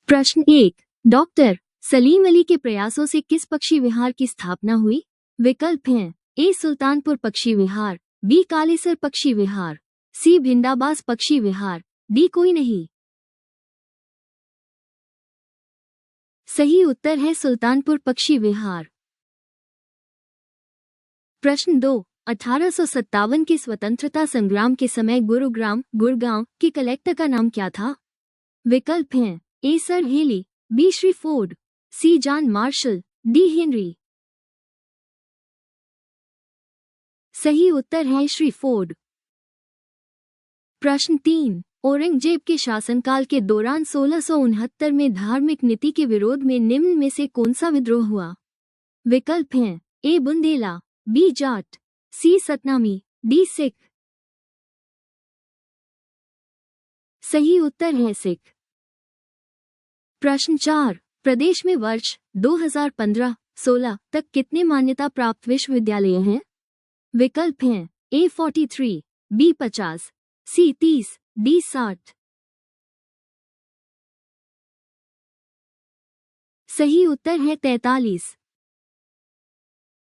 प्रश्न 1। डॉक्टर सलीम अली के प्रयासों से किस पक्षी विहार की स्थापना हुई? विकल्प हैं ए सुल्तानपुर पक्षी विहार, बी कालेसर पक्षी विहार, सी भिंडाबास पक्षी विहार, डी कोई नहीं। सही उत्तर है सुल्तानपुर पक्षी विहार। प्रश्न 2। 1857 के स्वतंत्रता संग्राम के समय गुरुगांव के कलेक्टर का नाम क्या था? विकल्प हैं A sir Hailey, B Shri Ford, C John Marshall, D Henry. सही उत्तर है श्री फोर्ड। प्रश्न 3। औरंगजेब के शासनकाल के दौरान 1669 में धार्मिक नीति के विरोध में निम्न में से कौन सा विद्रोह हुआ? विकल्प हैं ए बुंदेला, बी जाट, सी सतनामी, डी सिख। सही उत्तर है सिख। प्रश्न 4। प्रदेश में वर्ष 2015-16 तक कितने मान्यता प्राप्त विश्वविद्यालय हैं? विकल्प हैं ए 43, बी 50, सी 30, डी 60। सही उत्तर है 43।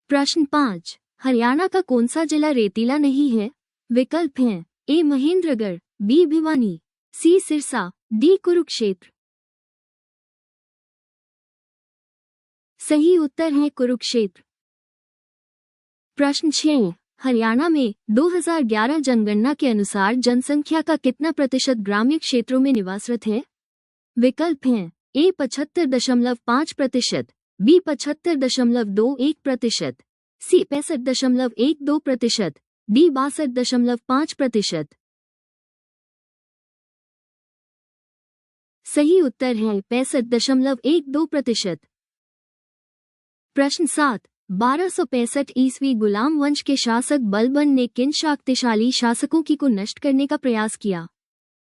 प्रश्न 5। हरियाणा का कौन सा जिला रेतीला नहीं है? विकल्प हैं ए महेंद्रगढ़, बी भिवानी, सी सिरसा, डी कुरुक्षेत्र। सही उत्तर है कुरुक्षेत्र। प्रश्न 6। हरियाणा में 2011 जनगणना के अनुसार जनसंख्या का कितना प्रतिशत ग्रामीण क्षेत्रों में निवासरत है? विकल्प हैं ए 75.5%, बी 75.21%, सी 65.12%, डी 62.5%। सही उत्तर है 65.12%। प्रश्न 7। 1265 ईस्वी गुलाम वंश के शासक बलबन ने किन शक्तिशाली शासकों को नष्ट करने का प्रयास किया?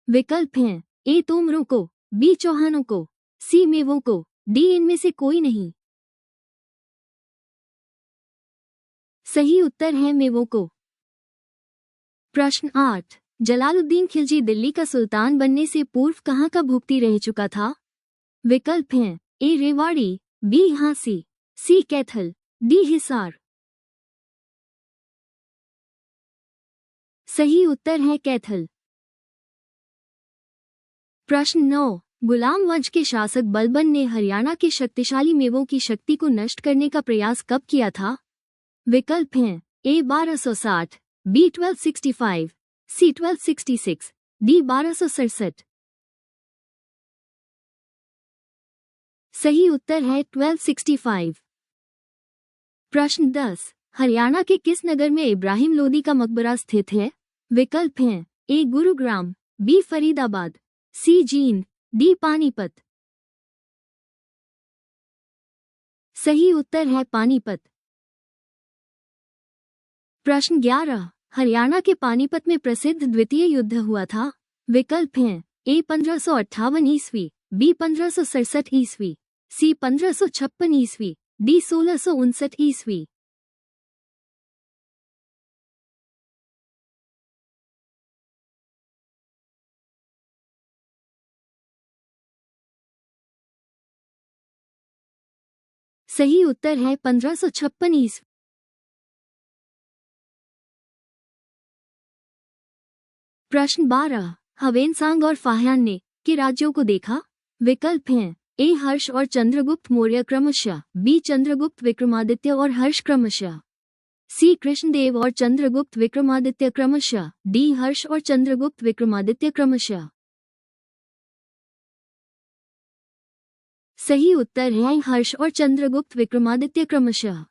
विकल्प हैं ए तोमरों को, बी चौहानों को, सी मेवों को, डी इनमें से कोई नहीं। सही उत्तर है मेवों को। प्रश्न 8। जलालुद्दीन खिलजी दिल्ली का सुल्तान बनने से पूर्व कहाँ का भुक्ती रह चुका था? विकल्प हैं ए रेवाड़ी, बी झांसी, सी कैथल, डी हिसार। सही उत्तर है कैथल। प्रश्न 9। गुलाम वंश के शासक बलबन ने हरियाणा के शक्तिशाली मेवों की शक्ति को नष्ट करने का प्रयास कब किया था? विकल्प हैं ए 1260, बी 1265, सी 1266, डी 1267। सही उत्तर है 1265। प्रश्न 10। हरियाणा के किस नगर में इब्राहिम लोदी का मकबरा स्थित है? विकल्प हैं ए गुरुग्राम, बी फरीदाबाद, सी जींद, डी पानीपत। सही उत्तर है पानीपत। प्रश्न 11। हरियाणा के पानीपत में प्रसिद्ध द्वितीय युद्ध हुआ था? विकल्प हैं ए 1558 ईस्वी, बी 1567 ईस्वी, सी 1556 ईस्वी, डी 1659 ईस्वी। सही उत्तर है 1556 ईस्वी। प्रश्न 12। हवेनसांग और फाह्यान ने के राज्यों को देखा? विकल्प हैं ए हर्ष और चंद्रगुप्त मौर्य क्रमशः, बी चंद्रगुप्त विक्रमादित्य और हर्ष क्रमशः, सी कृष्णदेव और चंद्रगुप्त विक्रमादित्य क्रमशः, डी हर्ष और चंद्रगुप्त विक्रमादित्य क्रमशः। सही उत्तर है हर्ष और चंद्रगुप्त विक्रमादित्य क्रमशः।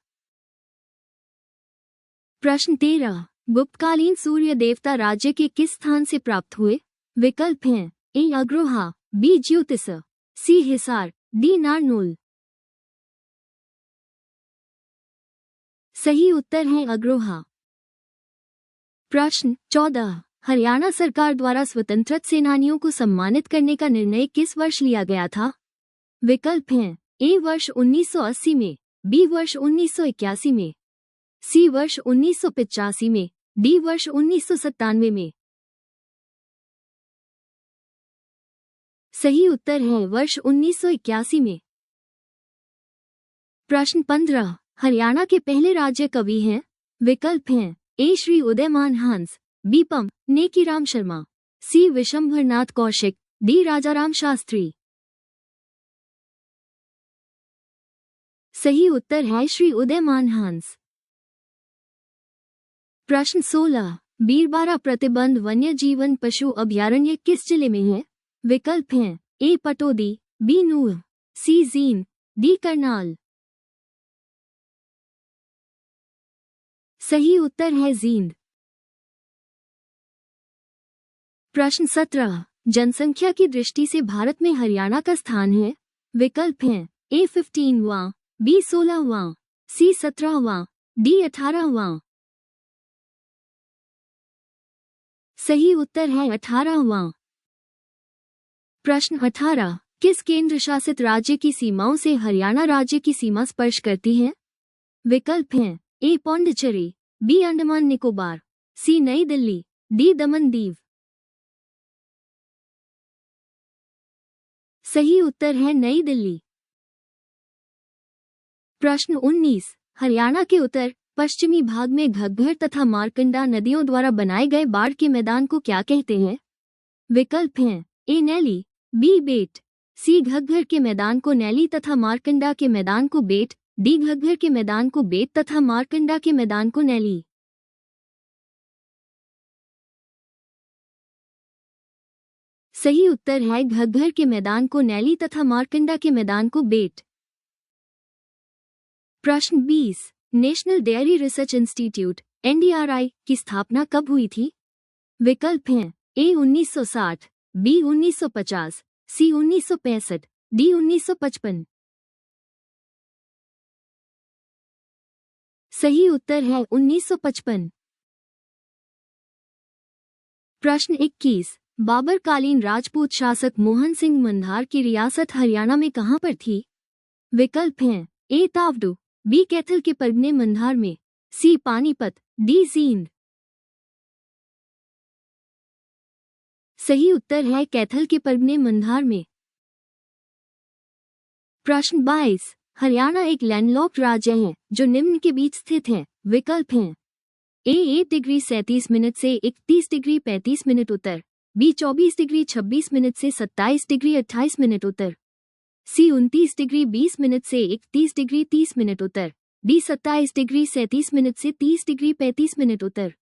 प्रश्न 13। गुप्तकालीन सूर्य देवता राज्य के किस स्थान से प्राप्त हुए? विकल्प हैं ए अग्रोहा, बी ज्योतिष, सी हिसार, डी नारनौल। सही उत्तर है अग्रोहा। प्रश्न 14। हरियाणा सरकार द्वारा स्वतंत्रता सेनानियों को सम्मानित करने का निर्णय किस वर्ष लिया गया था? विकल्प हैं ए वर्ष 1980 में, बी वर्ष 1981 में, सी वर्ष 1985 में, डी वर्ष 1997 में। सही उत्तर है वर्ष 1981 में। प्रश्न 15, हरियाणा के पहले राज्य कवि हैं? विकल्प हैं ए श्री उदयमान हंस, बी पं. नेकीराम शर्मा, सी विशंभरनाथ कौशिक, डी राजाराम शास्त्री। सही उत्तर है श्री उदयमान हंस। प्रश्न 16, बीरबारा प्रतिबंध वन्य जीवन पशु अभयारण्य किस जिले में है? विकल्प हैं ए पटौदी, बी नूंह, सी जींद, डी करनाल। सही उत्तर है जींद। प्रश्न 17, जनसंख्या की दृष्टि से भारत में हरियाणा का स्थान है? विकल्प हैं ए 15वां, बी 16वां, सी 17वां, डी 18वां। सही उत्तर है 18वां। प्रश्न 18, किस केंद्र शासित राज्य की सीमाओं से हरियाणा राज्य की सीमा स्पर्श करती है? विकल्प हैं ए पौंडीचेरी, बी अंडमान निकोबार, सी नई दिल्ली, डी दमन दीव। सही उत्तर है नई दिल्ली। प्रश्न 19, हरियाणा के उत्तर पश्चिमी भाग में घग्घर तथा मारकंडा नदियों द्वारा बनाए गए बाढ़ के मैदान को क्या कहते हैं? विकल्प हैं ए नैली, बी बेट, सी घग्घर के मैदान को नैली तथा मारकंडा के मैदान को बेट, डी घग्घर के मैदान को बेट तथा मारकंडा के मैदान को नैली। सही उत्तर है घग्घर के मैदान को नैली तथा मारकंडा के मैदान को बेट। प्रश्न 20, national dairy research institute NDRI की स्थापना कब हुई थी? विकल्प हैं ए 1960, बी 1950, सी 1965, डी 1955। सही उत्तर है 1955। प्रश्न 21, बाबरकालीन राजपूत शासक मोहन सिंह मंधार की रियासत हरियाणा में कहां पर थी? विकल्प हैं ए तावडू, बी कैथल के परगने मंधार में, सी पानीपत, डी जींद। सही उत्तर है कैथल के परगने मंधार में। प्रश्न 22, हरियाणा एक लैंडलॉक्ड राज्य है जो निम्न के बीच स्थित है। विकल्प हैं ए 1 डिग्री 37 मिनट से 31 डिग्री 35 मिनट उत्तर, बी 24 डिग्री 26 मिनट से 27 डिग्री 28 मिनट उत्तर, सी 29 डिग्री 20 मिनट से 31 डिग्री 30 मिनट उत्तर, डी 27 डिग्री 37 मिनट से 30 डिग्री 35 मिनट उत्तर।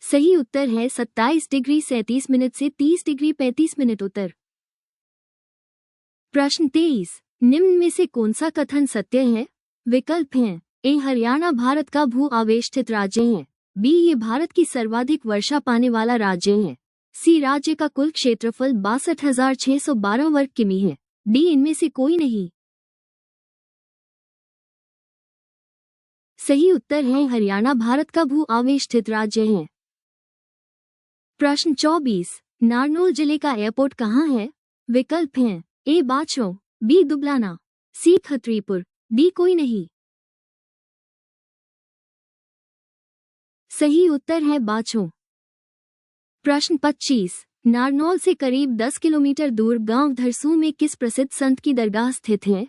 सही उत्तर है 27 डिग्री 37 मिनट से 30 डिग्री 35 मिनट उत्तर। प्रश्न 23, निम्न में से कौन सा कथन सत्य है? विकल्प हैं ए हरियाणा भारत का भू आवेष्टित राज्य है, बी ये भारत की सर्वाधिक वर्षा पाने वाला राज्य है, सी राज्य का कुल क्षेत्रफल 62,612 वर्ग किमी है, डी इनमें से कोई नहीं। सही उत्तर है हरियाणा भारत का भू आवेष्टित राज्य है। प्रश्न 24, नारनौल जिले का एयरपोर्ट कहाँ है? विकल्प हैं ए बाछौ, बी दुबलाना, सी खत्रीपुर, डी कोई नहीं। सही उत्तर है बाछौ। प्रश्न 25, नारनौल से करीब 10 किलोमीटर दूर गांव धरसू में किस प्रसिद्ध संत की दरगाह स्थित है?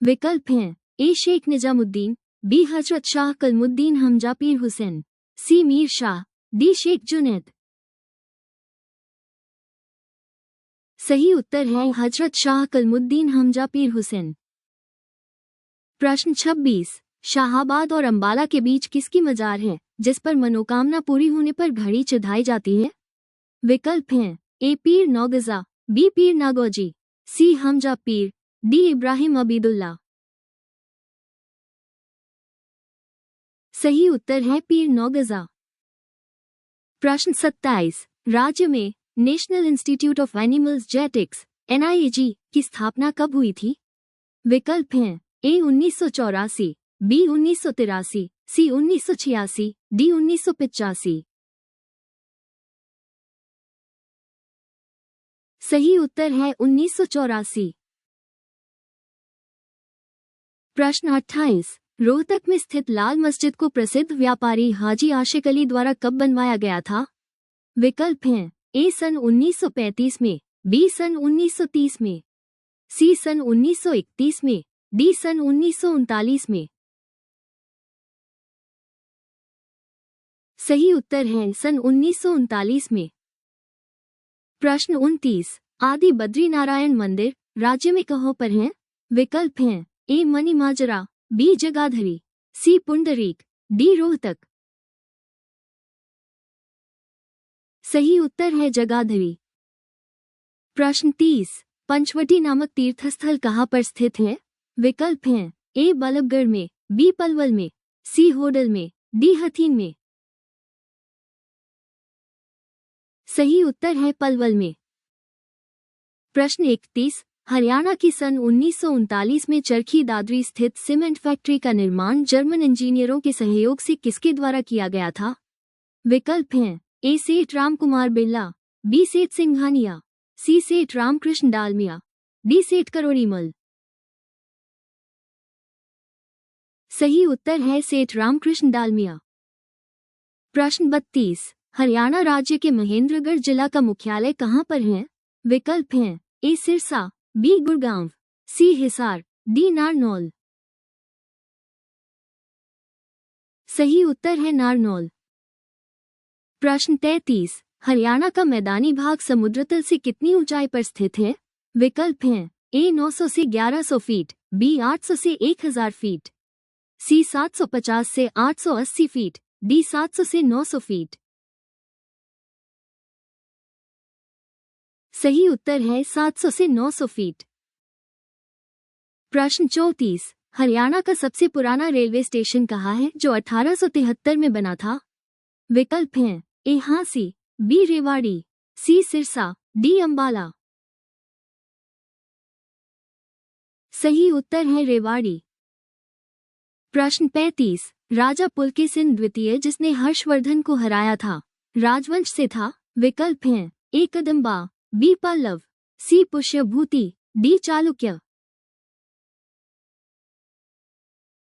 विकल्प हैं ए शेख निजामुद्दीन, बी हजरत शाह कलमुद्दीन हमजा पीर हुसैन, सी मीर शाह, डी शेख जुनैद। सही उत्तर है हजरत शाह कलमुद्दीन हमजा पीर हुसैन। प्रश्न 26, शाहाबाद और अंबाला के बीच किसकी मजार है जिस पर मनोकामना पूरी होने पर घड़ी चढ़ाई जाती है? विकल्प हैं ए पीर नौगजा, बी पीर नागौजी, सी हमजा पीर, डी इब्राहिम अबीदुल्ला। सही उत्तर है पीर नौगजा। प्रश्न 27, राज्य में national institute of animals genetics NIAG की स्थापना कब हुई थी? विकल्प हैं ए 1984, बी 1983, सी 1986, डी 1985। सही उत्तर है 1984। प्रश्न 28, रोहतक में स्थित लाल मस्जिद को प्रसिद्ध व्यापारी हाजी आशिक अली द्वारा कब बनवाया गया था? विकल्प हैं ए सन 1935 में, बी सन 1930 में, सी सन 1931 में, डी सन 1939 में। सही उत्तर है सन 1939 में। प्रश्न 29, आदि बद्रीनारायण मंदिर राज्य में कहाँ पर है? विकल्प हैं ए मणिमाजरा, बी जगाधरी, सी पुंडरीक, डी रोहतक। सही उत्तर है जगाधरी। प्रश्न 30, पंचवटी नामक तीर्थस्थल कहाँ पर स्थित है? विकल्प हैं ए बल्लभगढ़ में, बी पलवल में, सी होडल में, डी हथीन में। सही उत्तर है पलवल में। प्रश्न 31, हरियाणा की सन 1939 में चरखी दादरी स्थित सीमेंट फैक्ट्री का निर्माण जर्मन इंजीनियरों के सहयोग से किसके द्वारा किया गया था? विकल्प हैं ए सेठ रामकुमार बिरला, बी सेठ सिंघानिया, सी सेठ रामकृष्ण डालमिया, डी सेठ करोड़ीमल। सही उत्तर है सेठ रामकृष्ण डालमिया। प्रश्न 32, हरियाणा राज्य के महेंद्रगढ़ जिला का मुख्यालय कहाँ पर है? विकल्प हैं ए सिरसा, बी गुड़गांव, सी हिसार, डी नारनौल। सही उत्तर है नारनौल। प्रश्न 33, हरियाणा का मैदानी भाग समुद्र तल से कितनी ऊंचाई पर स्थित है? विकल्प हैं ए 900 से 1100 फीट, बी 800 से 1000 फीट, सी 750 से 880 फीट, डी 700 से 900 फीट। सही उत्तर है 700 से 900 फीट। प्रश्न 34, हरियाणा का सबसे पुराना रेलवे स्टेशन कहाँ है जो 1873 में बना था? विकल्प हैं ए हांसी, बी रेवाड़ी, सी सिरसा, डी अंबाला। सही उत्तर है रेवाड़ी। प्रश्न 35, राजा पुलकेशिन द्वितीय जिसने हर्षवर्धन को हराया था राजवंश से था? विकल्प हैं ए कदम्बा, बी पल्लव, सी पुष्यभूति, डी चालुक्य।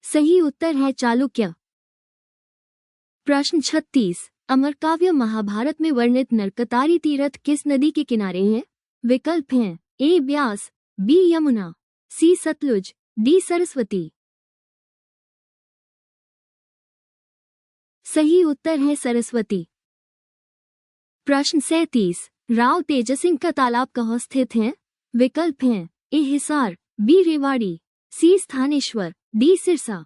सही उत्तर है चालुक्य। प्रश्न 36, अमरकाव्य महाभारत में वर्णित नरकतारी तीर्थ किस नदी के किनारे है? विकल्प हैं ए ब्यास, बी यमुना, सी सतलुज, डी सरस्वती। सही उत्तर है सरस्वती। प्रश्न 37, राव तेज सिंह का तालाब कहाँ स्थित है? विकल्प हैं ए हिसार, बी रेवाड़ी, सी स्थानेश्वर, डी सिरसा।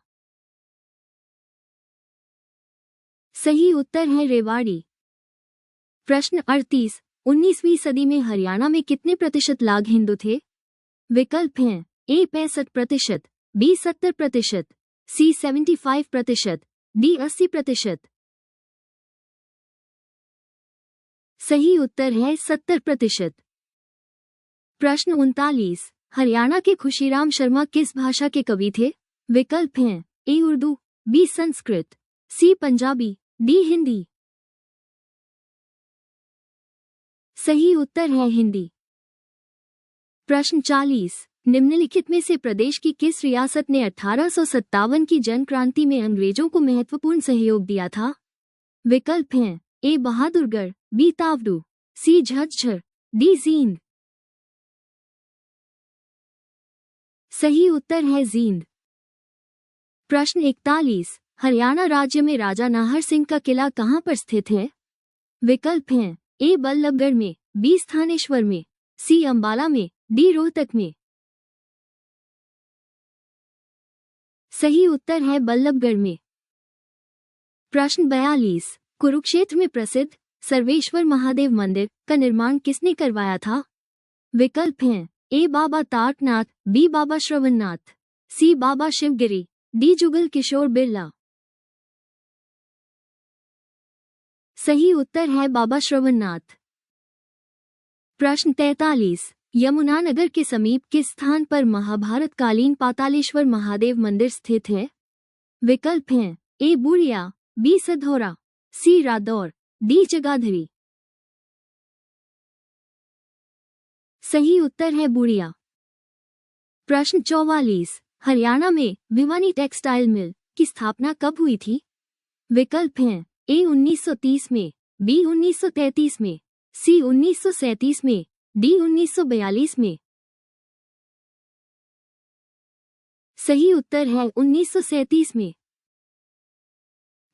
सही उत्तर है रेवाड़ी। प्रश्न 38, 19वीं सदी में हरियाणा में कितने प्रतिशत लाख हिंदू थे? विकल्प हैं ए 65%, बी 70%, सी 75%, डी 80%। सही उत्तर है 70%। प्रश्न 39, हरियाणा के खुशीराम शर्मा किस भाषा के कवि थे? विकल्प हैं ए उर्दू, बी संस्कृत, सी पंजाबी, डी हिंदी। सही उत्तर है हिंदी। प्रश्न 40, निम्नलिखित में से प्रदेश की किस रियासत ने 1857 की जन क्रांति में अंग्रेजों को महत्वपूर्ण सहयोग दिया था? विकल्प हैं ए बहादुरगढ़, बी तावडू, सी झज्जर, डी जींद। सही उत्तर है जींद। प्रश्न 41, हरियाणा राज्य में राजा नाहर सिंह का किला कहाँ पर स्थित है? विकल्प हैं ए बल्लभगढ़ में, बी स्थानेश्वर में, सी अंबाला में, डी रोहतक में। सही उत्तर है बल्लभगढ़ में। प्रश्न 42, कुरुक्षेत्र में प्रसिद्ध सर्वेश्वर महादेव मंदिर का निर्माण किसने करवाया था? विकल्प हैं ए बाबा तारकनाथ, बी बाबा श्रवणनाथ, सी बाबा शिवगिरी, डी जुगल किशोर बिरला। सही उत्तर है बाबा श्रवणनाथ। प्रश्न 43, यमुनानगर के समीप किस स्थान पर महाभारत कालीन पातालेश्वर महादेव मंदिर स्थित है? विकल्प हैं ए बुढ़िया, बी सधौरा, सी रादौर, डी जगाधरी। सही उत्तर है बुढ़िया। प्रश्न 44, हरियाणा में भिवानी टेक्सटाइल मिल की स्थापना कब हुई थी? विकल्प हैं ए 1930 में, बी 1933 में, सी 1937 में, डी 1942 में। सही उत्तर है 1937 में।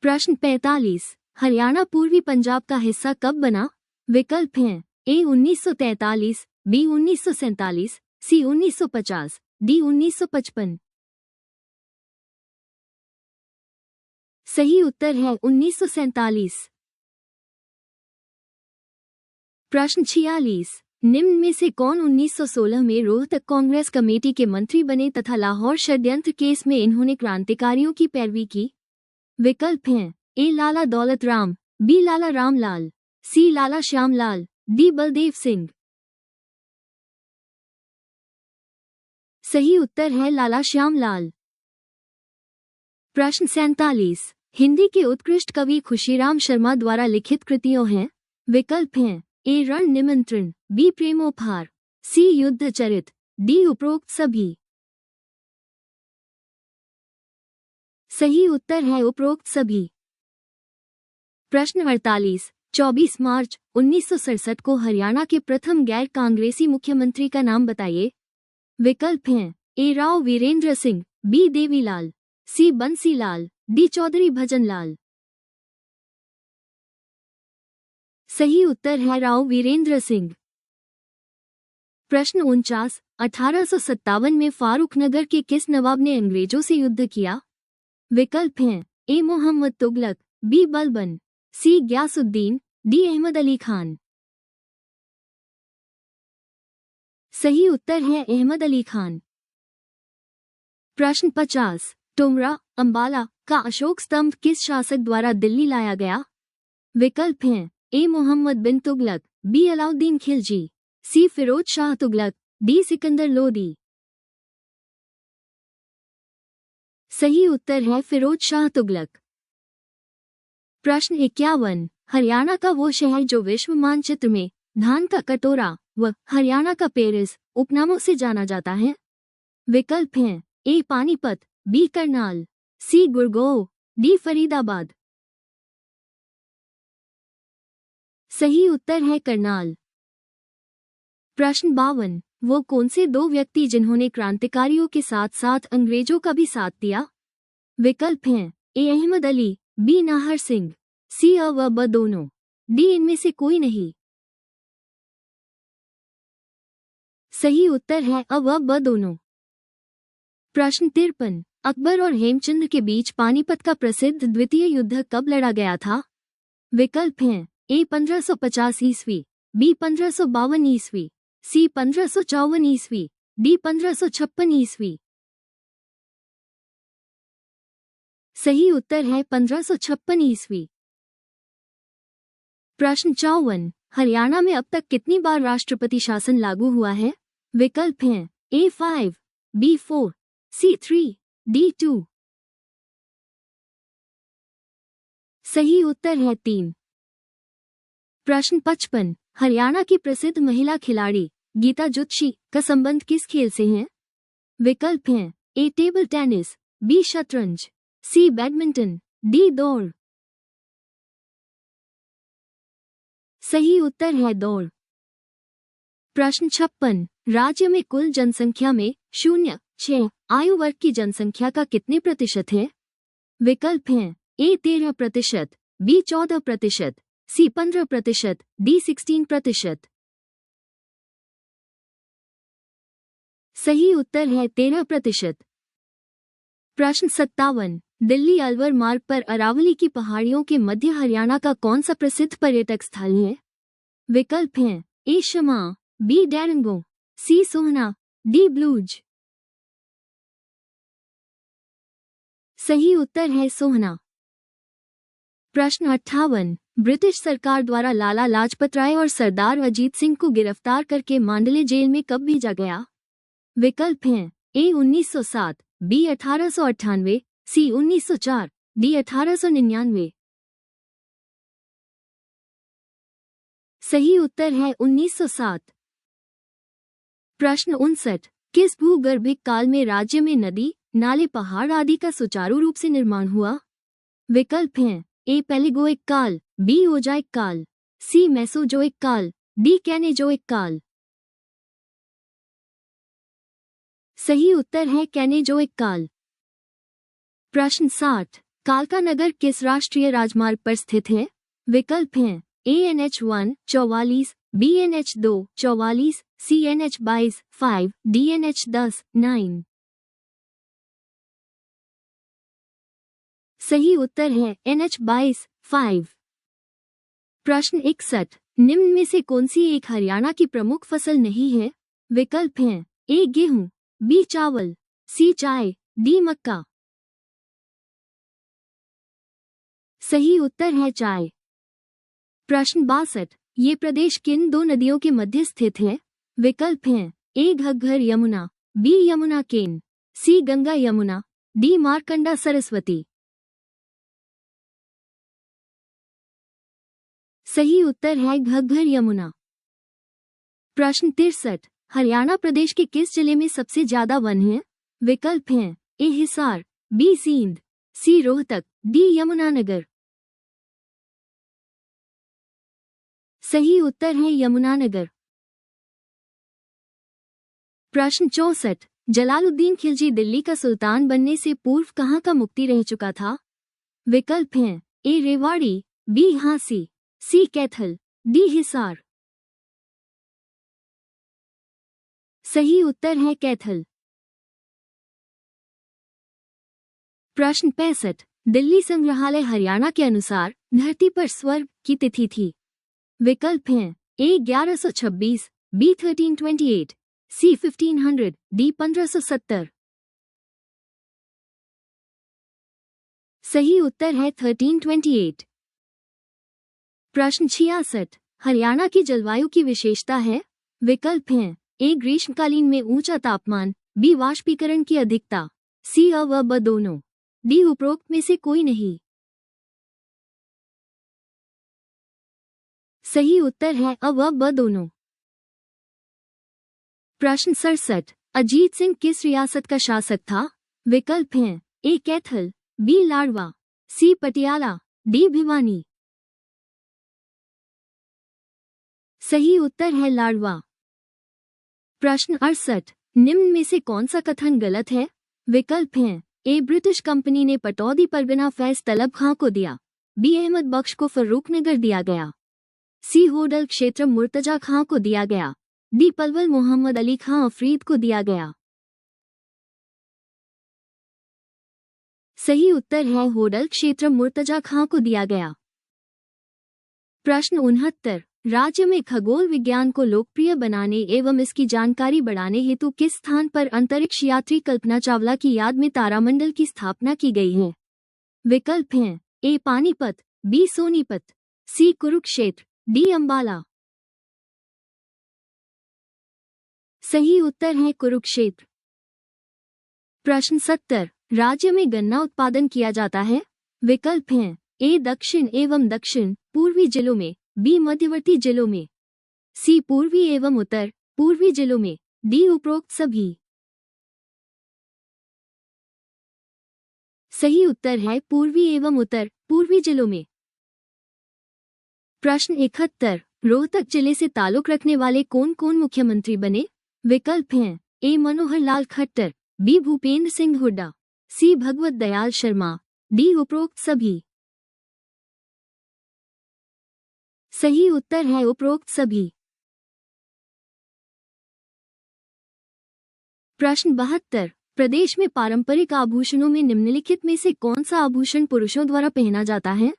प्रश्न 45, हरियाणा पूर्वी पंजाब का हिस्सा कब बना? विकल्प हैं ए 1943, बी 1947, सी 1950, डी 1955। सही उत्तर है 1947। प्रश्न 46, निम्न में से कौन 1916 में रोहतक कांग्रेस कमेटी के मंत्री बने तथा लाहौर षड्यंत्र केस में इन्होंने क्रांतिकारियों की पैरवी की? विकल्प हैं ए लाला दौलत राम, बी लाला रामलाल, सी लाला श्यामलाल, डी बलदेव सिंह। सही उत्तर है लाला श्यामलाल। प्रश्न 47, हिंदी के उत्कृष्ट कवि खुशीराम शर्मा द्वारा लिखित कृतियों हैं? विकल्प हैं ए रण निमंत्रण, बी प्रेमोपहार, सी युद्ध चरित, डी उपरोक्त सभी। सही उत्तर है उपरोक्त सभी। प्रश्न 48, 24 मार्च 1967 को हरियाणा के प्रथम गैर कांग्रेसी मुख्यमंत्री का नाम बताइए। विकल्प हैं ए राव वीरेंद्र सिंह, बी देवीलाल, सी बंसीलाल, डी चौधरी भजनलाल। सही उत्तर है राव वीरेंद्र सिंह। प्रश्न 49, 1857 में फारूकनगर के किस नवाब ने अंग्रेजों से युद्ध किया? विकल्प हैं ए मोहम्मद तुगलक, बी बलबन, सी ग्यासुद्दीन, डी अहमद अली खान। सही उत्तर है अहमद अली खान। प्रश्न 50, टुमरा अंबाला का अशोक स्तंभ किस शासक द्वारा दिल्ली लाया गया? विकल्प हैं ए मोहम्मद बिन तुगलक, बी अलाउद्दीन खिलजी, सी फिरोज शाह तुगलक, डी सिकंदर लोदी। सही उत्तर है फिरोज शाह तुगलक। प्रश्न 51, हरियाणा का वो शहर जो विश्व मानचित्र में धान का कटोरा व हरियाणा का पेरिस उपनामों से जाना जाता है? विकल्प हैं ए पानीपत, बी करनाल, सी गुड़गांव, डी फरीदाबाद। सही उत्तर है करनाल। प्रश्न 52, वो कौन से दो व्यक्ति जिन्होंने क्रांतिकारियों के साथ साथ अंग्रेजों का भी साथ दिया? विकल्प हैं ए अहमद अली, बी नाहर सिंह, सी अ व ब दोनों, डी इनमें से कोई नहीं। सही उत्तर है अ व ब दोनों। प्रश्न 53, अकबर और हेमचंद के बीच पानीपत का प्रसिद्ध द्वितीय युद्ध कब लड़ा गया था? विकल्प हैं ए 1550 ईस्वी, बी 1552 ईस्वी, सी 1554 ईस्वी, डी 1556 ईस्वी। सही उत्तर है 1556 ईस्वी। प्रश्न 54, हरियाणा में अब तक कितनी बार राष्ट्रपति शासन लागू हुआ है? विकल्प हैं ए 5, बी 4, सी 3, डी 2। सही उत्तर है 3। प्रश्न 55, हरियाणा की प्रसिद्ध महिला खिलाड़ी गीता जुत्शी का संबंध किस खेल से है? विकल्प हैं ए टेबल टेनिस, बी शतरंज, सी बैडमिंटन, डी दौड़। सही उत्तर है दौड़। प्रश्न 56, राज्य में कुल जनसंख्या में 0-6 आयु वर्ग की जनसंख्या का कितने प्रतिशत है? विकल्प हैं ए 13%, बी 14%, सी 15%, डी 16%। सही उत्तर है 13%। प्रश्न 57, दिल्ली अलवर मार्ग पर अरावली की पहाड़ियों के मध्य हरियाणा का कौन सा प्रसिद्ध पर्यटक स्थल है? विकल्प हैं ए शमा, बी डैरंगो, सी सोहना, डी ब्लूज। सही उत्तर है सोहना। प्रश्न 58, ब्रिटिश सरकार द्वारा लाला लाजपत राय और सरदार अजीत सिंह को गिरफ्तार करके मांडले जेल में कब भेजा गया? विकल्प हैं ए 1907, बी 1898, सी 1904, डी 1899। सही उत्तर है 1907। प्रश्न 59, किस भूगर्भिक काल में राज्य में नदी, नाले, पहाड़ आदि का सुचारू रूप से निर्माण हुआ? विकल्प हैं ए पैलिगोइक काल, बी ओजाइक काल, सी मेसोजोइक काल, डी कैनेजोइक काल। सही उत्तर है कैनेजोइक काल। प्रश्न 60। कालका नगर किस राष्ट्रीय राजमार्ग पर स्थित है? विकल्प हैं ANH1 44, BNH2 44, CNH 22 5, DNH 10 9। सही उत्तर है NH 22 5। प्रश्न 61। निम्न में से कौन सी एक हरियाणा की प्रमुख फसल नहीं है? विकल्प हैं A गेहूं, B चावल, C चाय, D मक्का। सही उत्तर है चाय। प्रश्न 62। ये प्रदेश किन दो नदियों के मध्य स्थित है? विकल्प हैं A Ghaggar Yamuna, B Yamuna cane, C Ganga Yamuna, D Markanda Saraswati. सही उत्तर है घग्घर यमुना। प्रश्न 63। हरियाणा प्रदेश के किस जिले में सबसे ज्यादा वन है? विकल्प हैं A Hisar, B Sindh, C Rohtak, D Yamunanagar. सही उत्तर है यमुनानगर। प्रश्न 64। जलालुद्दीन खिलजी दिल्ली का सुल्तान बनने से पूर्व कहाँ का मुक्ति रह चुका था? विकल्प हैं A Rewari, B Jhansi, C Kaithal, D Hisar. सही उत्तर है कैथल। प्रश्न 65। दिल्ली संग्रहालय हरियाणा के अनुसार धरती पर स्वर्ग की तिथि थी। विकल्प हैं A 1126, B 1328, C 1500, D 1570। सही उत्तर है 1328। प्रश्न 66। हरियाणा की जलवायु की विशेषता है? विकल्प हैं A ग्रीष्मकालीन में ऊंचा तापमान, B वाष्पीकरण की अधिकता, C अ व ब दोनों, D उपरोक्त में से कोई नहीं। सही उत्तर है अ व ब दोनों। प्रश्न 67। अजीत सिंह किस रियासत का शासक था? विकल्प हैं A Kaithal, B Ladwa, C Patiala, D Bhiwani. सही उत्तर है लाडवा। प्रश्न 68। निम्न में से कौन सा कथन गलत है? विकल्प हैं A ब्रिटिश कंपनी ने पटौदी परगना फैज तलब खां को दिया, B अहमद बख्श को फर्रुखनगर दिया गया, C होडल क्षेत्र मुर्तजा खां को दिया गया, D पलवल मोहम्मद अली खां अफरीद को दिया गया। सही उत्तर है होडल क्षेत्र मुर्तजा खां को दिया गया। प्रश्न 69। राज्य में खगोल विज्ञान को लोकप्रिय बनाने एवं इसकी जानकारी बढ़ाने हेतु किस स्थान पर अंतरिक्ष यात्री कल्पना चावला की याद में तारामंडल की स्थापना की गई है? विकल्प हैं A Panipat, B Sonipat, C Kurukshetra, D Ambala. सही उत्तर है कुरुक्षेत्र। प्रश्न 70। राज्य में गन्ना उत्पादन किया जाता है? विकल्प हैं A दक्षिण एवं दक्षिण पूर्वी जिलों में, B मध्यवर्ती जिलों में, C पूर्वी एवं उत्तर पूर्वी जिलों में, D उपरोक्त सभी। सही उत्तर है पूर्वी एवं उत्तर पूर्वी जिलों में। प्रश्न 71। रोहतक जिले से ताल्लुक रखने वाले कौन कौन मुख्यमंत्री बने? विकल्प हैं A Manohar Lal Khattar, B Bhupendra Singh Hooda, C Bhagwat Dayal Sharma, D उपरोक्त सभी। सही उत्तर है उपरोक्त सभी। प्रश्न 72। प्रदेश में पारंपरिक आभूषणों में निम्नलिखित में से कौन सा आभूषण पुरुषों द्वारा पहना जाता है?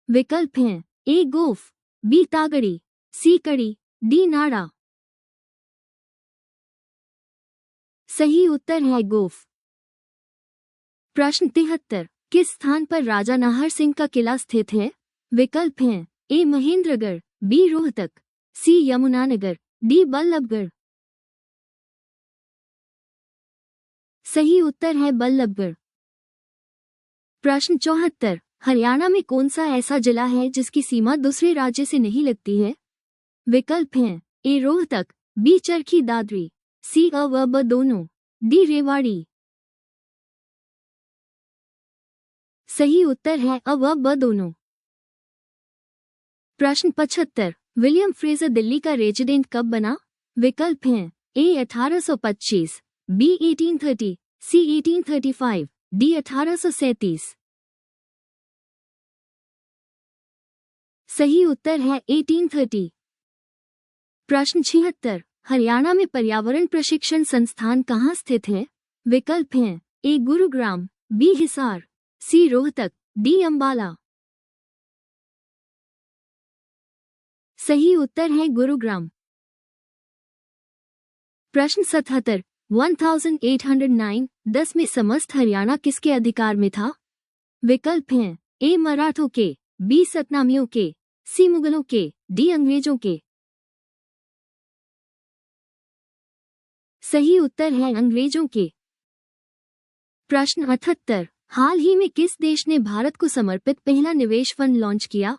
विकल्प हैं A गोफ, B तागड़ी, C कड़ी, D नाड़ा। सही उत्तर है गोफ। प्रश्न 73। किस स्थान पर राजा नाहर सिंह का किला स्थित है? विकल्प हैं A Mahendragarh, B Rohtak, C Yamunanagar, D Ballabhgarh. सही उत्तर है बल्लभगढ़। प्रश्न 74। हरियाणा में कौन सा ऐसा जिला है जिसकी सीमा दूसरे राज्य से नहीं लगती है? विकल्प हैं A Rohtak, B Charkhi Dadri, C अ व ब दोनों, D रेवाड़ी। सही उत्तर है अ व ब दोनों। प्रश्न 75, विलियम फ्रेजर दिल्ली का रेजिडेंट कब बना? विकल्प हैं ए 1825, बी 1830, सी 1835, डी 1837। सही उत्तर है 1830। प्रश्न 76, हरियाणा में पर्यावरण प्रशिक्षण संस्थान कहाँ स्थित है? विकल्प हैं ए गुरुग्राम, बी हिसार, सी रोहतक, डी अंबाला। सही उत्तर है गुरुग्राम। प्रश्न 77, 1809, 10 में समस्त हरियाणा किसके अधिकार में था? विकल्प हैं ए मराठों के, बी सतनामियों के, सी मुगलों के, डी अंग्रेजों के। सही उत्तर है अंग्रेजों के। प्रश्न 78, हाल ही में किस देश ने भारत को समर्पित पहला निवेश फंड लॉन्च किया?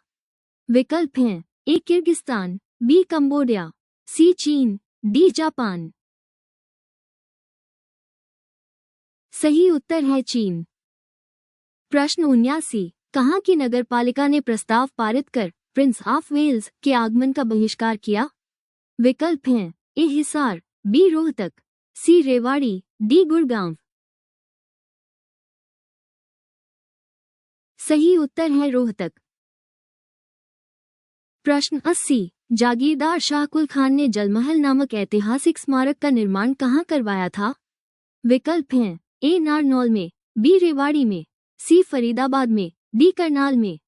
विकल्प हैं ए किर्गिस्तान, बी कंबोडिया, सी चीन, डी जापान। सही उत्तर है चीन। प्रश्न 79, कहाँ की नगरपालिका ने प्रस्ताव पारित कर प्रिंस ऑफ वेल्स के आगमन का बहिष्कार किया? विकल्प हैं ए हिसार, बी रोहतक, सी रेवाड़ी, डी गुड़गांव। सही उत्तर है रोहतक। प्रश्न 80, जागीरदार शाहकुल खान ने जलमहल नामक ऐतिहासिक स्मारक का निर्माण कहाँ करवाया था? विकल्प हैं ए नारनौल में, बी रेवाड़ी में, सी फरीदाबाद में, डी करनाल में।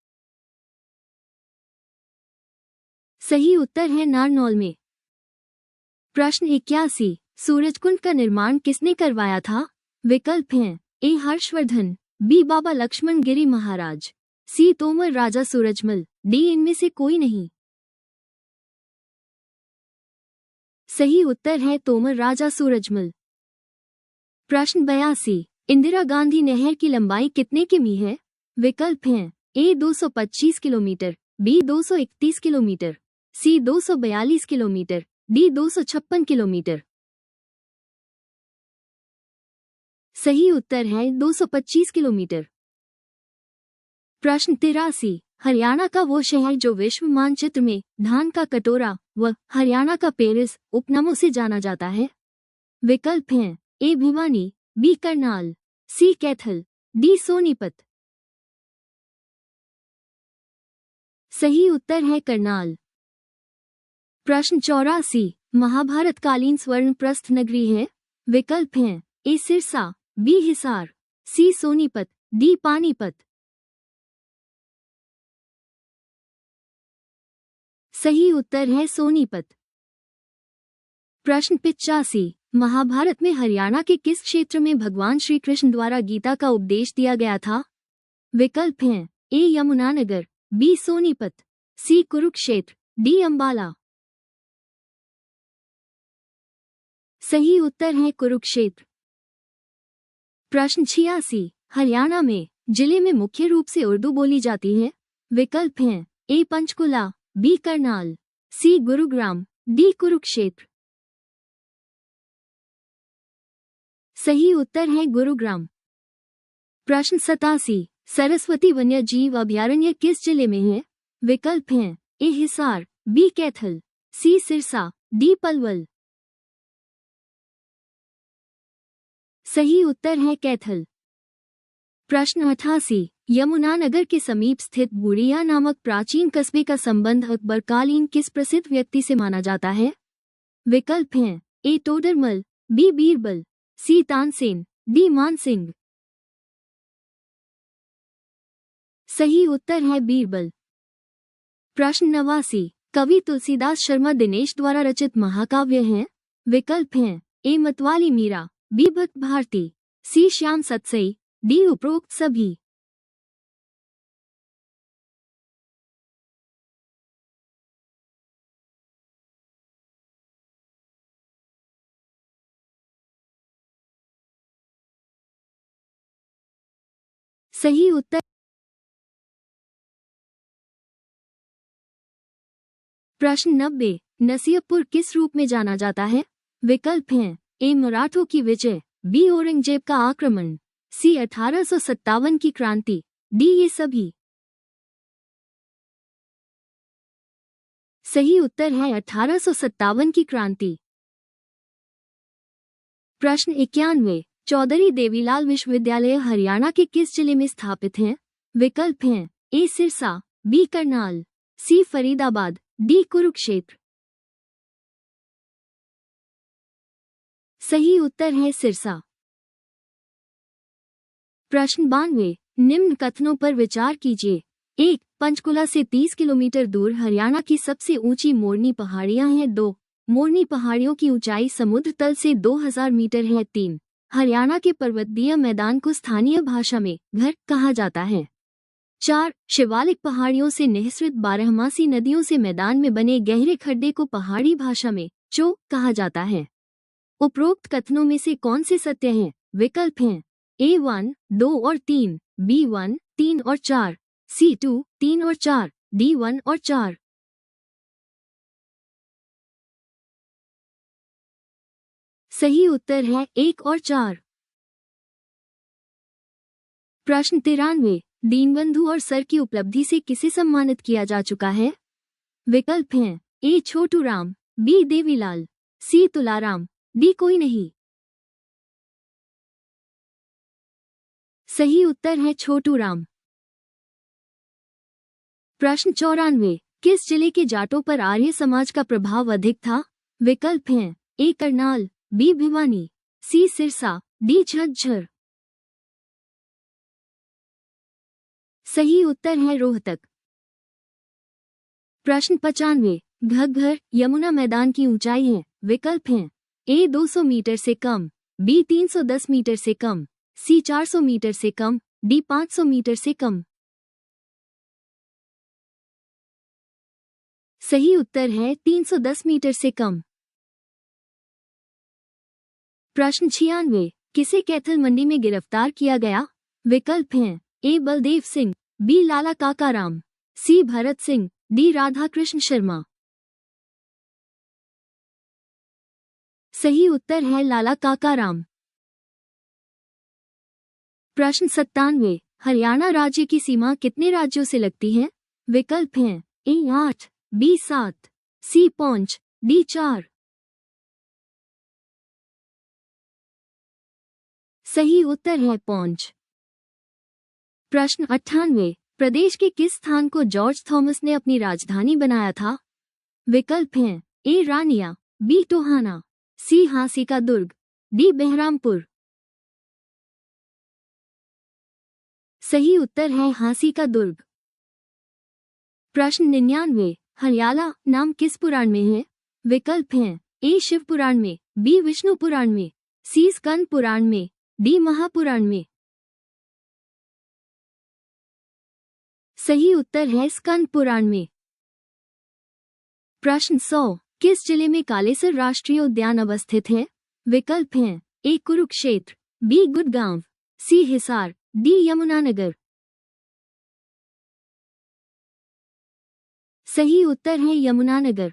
सही उत्तर है नारनौल में। प्रश्न 81, सूरजकुंड का निर्माण किसने करवाया था? विकल्प हैं ए हर्षवर्धन, बी बाबा लक्ष्मण गिरी महाराज, सी तोमर राजा सूरजमल, डी इनमें से कोई नहीं। सही उत्तर है तोमर राजा सूरजमल। प्रश्न 82, इंदिरा गांधी नहर की लंबाई कितने किमी है? विकल्प हैं ए 225 किलोमीटर, बी 231 किलोमीटर, सी 242 किलोमीटर, डी 256 किलोमीटर। सही उत्तर है 225 किलोमीटर। प्रश्न 83, हरियाणा का वो शहर जो विश्व मानचित्र में धान का कटोरा व हरियाणा का पेरिस उपनामों से जाना जाता है? विकल्प हैं ए भिवानी, बी करनाल, सी कैथल, डी सोनीपत। सही उत्तर है करनाल। प्रश्न 84, महाभारत कालीन स्वर्ण प्रस्थ नगरी है? विकल्प हैं ए सिरसा, बी हिसार, सी सोनीपत, डी पानीपत। सही उत्तर है सोनीपत। प्रश्न 85, महाभारत में हरियाणा के किस क्षेत्र में भगवान श्री कृष्ण द्वारा गीता का उपदेश दिया गया था? विकल्प हैं ए यमुनानगर, बी सोनीपत, सी कुरुक्षेत्र, डी अंबाला। सही उत्तर है कुरुक्षेत्र। प्रश्न 86, हरियाणा में जिले में मुख्य रूप से उर्दू बोली जाती है? विकल्प हैं ए पंचकुला, बी करनाल, सी गुरुग्राम, डी कुरुक्षेत्र। सही उत्तर है गुरुग्राम। प्रश्न 87, सरस्वती वन्य जीव अभयारण्य किस जिले में है? विकल्प हैं ए हिसार, बी कैथल, सी सिरसा, डी पलवल। सही उत्तर है कैथल। प्रश्न 88, यमुनानगर के समीप स्थित बुढ़िया नामक प्राचीन कस्बे का संबंध अकबरकालीन किस प्रसिद्ध व्यक्ति से माना जाता है? विकल्प हैं ए टोडरमल, बी बीरबल, सी तानसेन, डी मानसिंह। सही उत्तर है बीरबल। प्रश्न 89, कवि तुलसीदास शर्मा दिनेश द्वारा रचित महाकाव्य हैं? विकल्प हैं ए मतवाली मीरा, बी भक्त भारती, सी श्याम सतसई, डी उपरोक्त सभी। सही उत्तर। प्रश्न 90, नसीहपुर किस रूप में जाना जाता है? विकल्प हैं ए मराठों की विजय, बी औरंगजेब का आक्रमण, सी 1857 की क्रांति, डी ये सभी। सही उत्तर है 1857 की क्रांति। प्रश्न 91, चौधरी देवीलाल विश्वविद्यालय हरियाणा के किस जिले में स्थापित है? विकल्प हैं ए सिरसा, बी करनाल, सी फरीदाबाद, डी कुरुक्षेत्र। सही उत्तर है सिरसा। प्रश्न 92, निम्न कथनों पर विचार कीजिए। 1. पंचकुला से 30 किलोमीटर दूर हरियाणा की सबसे ऊंची मोरनी पहाड़ियां हैं। 2. मोरनी पहाड़ियों की ऊंचाई समुद्र तल से 2000 मीटर है। 3. हरियाणा के पर्वतीय मैदान को स्थानीय भाषा में घर कहा जाता है। 4. शिवालिक पहाड़ियों से निःसृत बारहमासी नदियों से मैदान में बने गहरे खड्डे को पहाड़ी भाषा में चो कहा जाता है। उपरोक्त कथनों में से कौन से सत्य हैं? विकल्प हैं A1, 2 और 3, B1, 3 और 4, C2, 3 और 4, D1 और 4। सही उत्तर है 1 और 4। प्रश्न 93, दीनबंधु और सर की उपलब्धि से किसे सम्मानित किया जा चुका है? विकल्प हैं ए छोटू राम, बी देवीलाल, सी तुलाराम, डी कोई नहीं। सही उत्तर है छोटू राम। प्रश्न 94, किस जिले के जाटों पर आर्य समाज का प्रभाव अधिक था? विकल्प हैं ए करनाल, बी भिवानी, सी सिरसा, डी झज्जर। सही उत्तर है रोहतक। प्रश्न 95, घग्घर यमुना मैदान की ऊंचाई है। विकल्प हैं ए 200 मीटर से कम, बी 310 मीटर से कम, सी 400 मीटर से कम, डी 500 मीटर से कम। सही उत्तर है 310 मीटर से कम। प्रश्न 96, किसे कैथल मंडी में गिरफ्तार किया गया? विकल्प हैं ए बलदेव सिंह, बी लाला काकाराम, सी भरत सिंह, डी राधाकृष्ण शर्मा। सही उत्तर है लाला काकाराम। प्रश्न 97, हरियाणा राज्य की सीमा कितने राज्यों से लगती है? विकल्प हैं ए 8, बी 7, सी 5, डी 4। सही उत्तर है 5। प्रश्न 98, प्रदेश के किस स्थान को जॉर्ज थॉमस ने अपनी राजधानी बनाया था? विकल्प हैं ए रानिया, बी टोहाना, सी हांसी का दुर्ग, डी बहरामपुर। सही उत्तर है हांसी का दुर्ग। प्रश्न 99, हरियाला नाम किस पुराण में है? विकल्प हैं ए शिव पुराण में, बी विष्णु पुराण में, सी स्कंद पुराण में, डी महापुराण में। सही उत्तर है स्कंद पुराण में। प्रश्न 100, किस जिले में कालेसर राष्ट्रीय उद्यान अवस्थित है? विकल्प हैं ए कुरुक्षेत्र, बी गुड़गांव, सी हिसार, डी यमुनानगर। सही उत्तर है यमुनानगर।